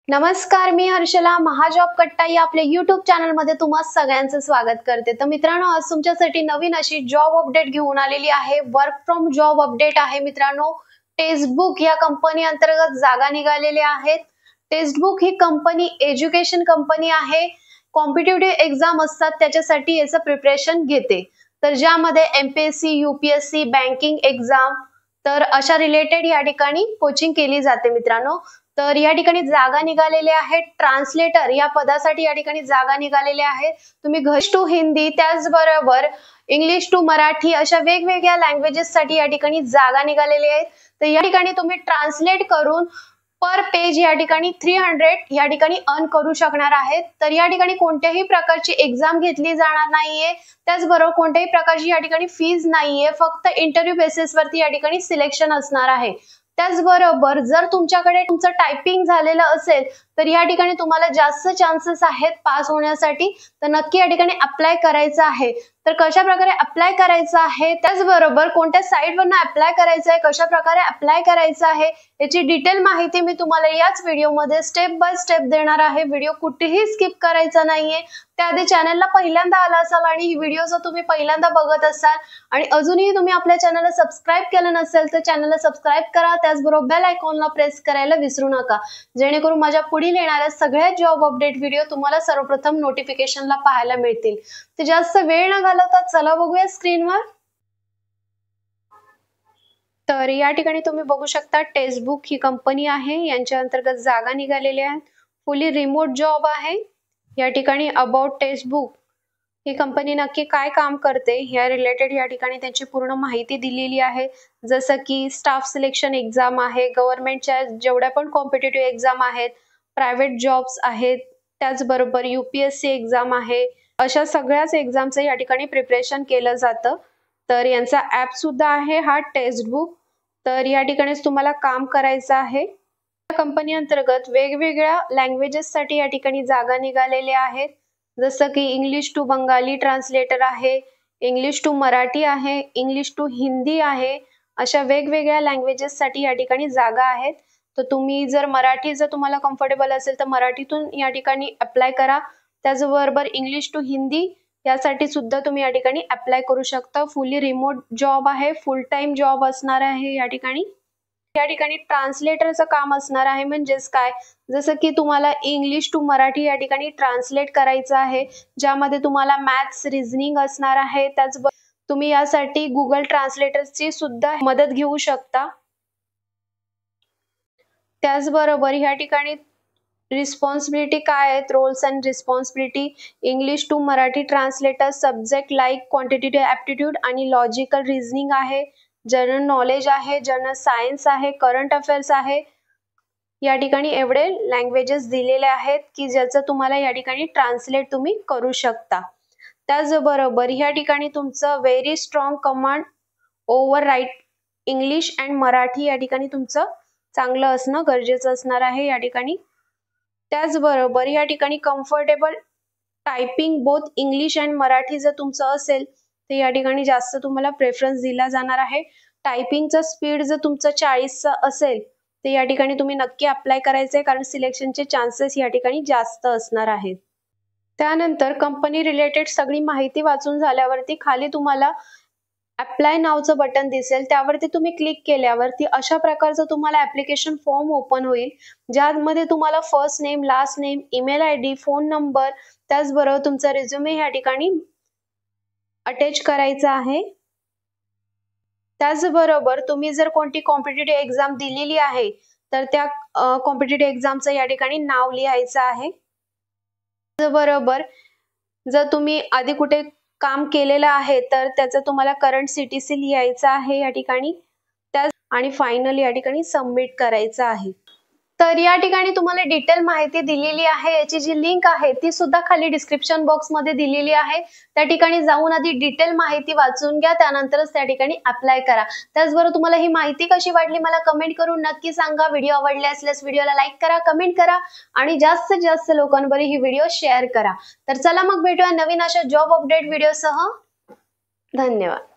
नमस्कार, मी हर्षला महाजॉब कट्टा या आपल्या YouTube चॅनल मध्ये तुम्हा सगळ्यांचं स्वागत करते। तर मित्रांनो, आज तुमच्यासाठी नवीन अशी जॉब अपडेट घेऊन आलेली आहे। वर्क फ्रॉम जॉब अपडेट आहे मित्रांनो। टेक्स्टबुक या कंपनी अंतर्गत जागा निघालेल्या आहेत। टेक्स्टबुक ही कंपनी एज्युकेशन कंपनी आहे। कॉम्पिटिटिव्ह एक्झाम असतात त्याच्यासाठी याचं प्रिपरेशन घेते। तर ज्यामध्ये MPSC, UPSC, बँकिंग एक्झाम तर अशा रिलेटेड या ठिकाणी कोचिंग केली जाते मित्रांनो। तर या ठिकाणी जागा निघालेल्या आहेत। ट्रान्सलेटर या पदासाठी या ठिकाणी जागा निघालेल्या आहेत। तुम्ही इंग्लिश टू हिंदी त्याचबरोबर इंग्लिश टू मराठी अशा वेगवेगळ्या लँग्वेजेस साठी या ठिकाणी जागा निघालेल्या आहेत। तर या ठिकाणी तुम्ही ट्रान्सलेट करून पर पेज या ठिकाणी 300 या ठिकाणी अर्न करू शकणार आहेत। तर या ठिकाणी कोणत्याही प्रकारची एक्झाम घेतली जाणार नाहीये। त्याचबरोबर कोणत्याही प्रकारची या ठिकाणी फीज नाहीये। फक्त इंटरव्ह्यू बेसिस वरती या ठिकाणी सिलेक्शन असणार आहे। त्याचबरोबर जर तुमच्याकडे तुमचं टायपिंग झालेलं असेल तर या ठिकाणी तुम्हाला जास्त चान्सेस आहेत पास होण्यासाठी। तर नक्की या ठिकाणी अप्लाय करायचं आहे। तर कशा प्रकारे अप्लाय करायचं आहे, त्याचबरोबर कोणत्या साइटवरून अप्लाय करायचं आहे, कशा प्रकारे अप्लाय करायचं आहे याची डिटेल माहिती मी तुम्हाला याच व्हिडिओमध्ये स्टेप बाय स्टेप देणार आहे। व्हिडिओ कुठेही स्किप करायचा नाहीये। त्याआधी चॅनलला पहिल्यांदा आला असाल आणि ही व्हिडिओ जर तुम्ही पहिल्यांदा बघत असाल आणि अजूनही तुम्ही आपल्या चॅनलला सबस्क्राइब केलं नसेल तर चॅनलला सबस्क्राइब करा। त्याचबरोबर बेल आयकॉनला प्रेस करायला विसरू नका, जेणेकरून माझ्या पुढील येणाऱ्या सगळ्या जॉब अपडेट व्हिडिओ तुम्हाला सर्वप्रथम नोटिफिकेशनला पाहायला मिळतील। तर जास्त वेळ न घालवता चला बघूया स्क्रीनवर। तर या ठिकाणी तुम्ही बघू शकता टेक्स्टबुक ही कंपनी आहे। यांच्या अंतर्गत जागा निघालेल्या आहेत। फुली रिमोट जॉब आहे। या ठिकाणी अबाउट टेक्स्टबुक ही कंपनी नक्की काय काम करते या रिलेटेड या ठिकाणी त्यांची पूर्ण माहिती दिलेली आहे। जसं की स्टाफ सिलेक्शन एक्झाम आहे, गव्हर्नमेंटच्या जेवढ्या पण कॉम्पिटिटिव्ह एक्झाम आहेत, प्रायव्हेट जॉब्स आहेत, त्याचबरोबर UPSC एक्झाम आहे, अशा सगळ्याच एक्झामचं या ठिकाणी प्रिपरेशन केलं जातं। तर यांचा ऍप सुद्धा आहे हा टेक्स्टबुक। तर या ठिकाणीच तुम्हाला काम करायचं आहे। कंपनी अंतर्गत वेगवेगळ्या लँग्वेजेस साठी या ठिकाणी जागा निघालेल्या आहेत। जसं की इंग्लिश टू बंगाली ट्रान्सलेटर आहे, इंग्लिश टू मराठी आहे, इंग्लिश टू हिंदी आहे, अशा वेगवेगळ्या लँग्वेजेस साठी या ठिकाणी जागा आहेत। तर तुम्ही जर मराठी जर तुम्हाला कम्फर्टेबल असेल तर मराठीतून या ठिकाणी अप्लाय करा। त्याचबरोबर इंग्लिश टू हिंदी यासाठी सुद्धा तुम्ही या ठिकाणी अप्लाय करू शकता। फुली रिमोट जॉब आहे, फुल टाइम जॉब असणार आहे। या ठिकाणी ट्रान्सलेटरचं काम असणार आहे। म्हणजेच काय, जसं की तुम्हाला इंग्लिश टू मराठी या ठिकाणी ट्रान्सलेट करायचं आहे, ज्यामध्ये तुम्हाला मॅथ्स, रिझनिंग असणार आहे। त्याचबरोबर तुम्ही यासाठी गुगल ट्रान्सलेटरची सुद्धा मदत घेऊ शकता। त्याचबरोबर या ठिकाणी रिस्पॉन्सिबिलिटी काय आहेत, roles and responsibility, English to Marathi translator, subject like quantitative aptitude आणि लॉजिकल रिझनिंग आहे, जनरल नॉलेज आहे, जनरल सायन्स आहे, करंट अफेअर्स आहे। या ठिकाणी एवढे लँग्वेजेस दिलेले आहेत की ज्याचं तुम्हाला या ठिकाणी ट्रान्सलेट तुम्ही करू शकता। त्याचबरोबर या ठिकाणी तुमचं very strong command over write English and Marathi या ठिकाणी तुमचं चांगलं असणं गरजेचं असणार आहे या ठिकाणी। त्याचबरोबर या ठिकाणी comfortable typing both English and Marathi जर तुमचं असेल तर या ठिकाणी जास्त तुम्हाला प्रेफरन्स दिला जाणार आहे। टायपिंगचा स्पीड जर तुमचं 40चा असेल तर या ठिकाणी तुम्ही नक्की अप्लाय करायचंय, कारण सिलेक्शनचे चान्सेस या ठिकाणी जास्त असणार आहेत। त्यानंतर कंपनी रिलेटेड सगळी माहिती वाचून झाल्यावरती खाली तुम्हाला अप्लाय नावचं बटन दिसेल, त्यावरती तुम्ही क्लिक केल्यावरती अशा प्रकारचं तुम्हाला ऍप्लिकेशन फॉर्म ओपन होईल, ज्यामध्ये तुम्हाला first name, last name, email ID, phone number, त्याचबरोबर तुमचा रिझ्युमे या ठिकाणी अटॅच करायचा आहे। त्याचबरोबर तुम्ही जर कोणती कॉम्पिटिटिव्ह एक्झाम दिलेली आहे तर त्या कॉम्पिटिटिव्ह एक्झामचं या ठिकाणी नाव लिहायचं आहे। त्याचबरोबर जर तुम्ही आधी कुठे काम केलेलं आहे तर त्याचं तुम्हाला करंट CTC लिहायचं आहे या ठिकाणी, आणि फायनल या ठिकाणी सबमिट करायचं आहे। तर या ठिकाणी तुम्हाला डिटेल माहिती दिलेली आहे। याची जी लिंक आहे ती सुद्धा खाली डिस्क्रिप्शन बॉक्स मध्ये दिलेली आहे। त्या ठिकाणी जाऊन आधी डिटेल माहिती वाचून घ्या, त्यानंतरच त्या ठिकाणी अप्लाय करा। त्याचबरोबर तुम्हाला ही माहिती कशी वाटली मला कमेंट करून नक्की सांगा। व्हिडिओ आवडले असल्यास व्हिडिओला लाईक करा, कमेंट करा आणि जास्तीत जास्त लोकांपर्यंत ही व्हिडिओ शेअर करा। तर चला मग भेटूया नवीन अशा जॉब अपडेट व्हिडिओसह। धन्यवाद।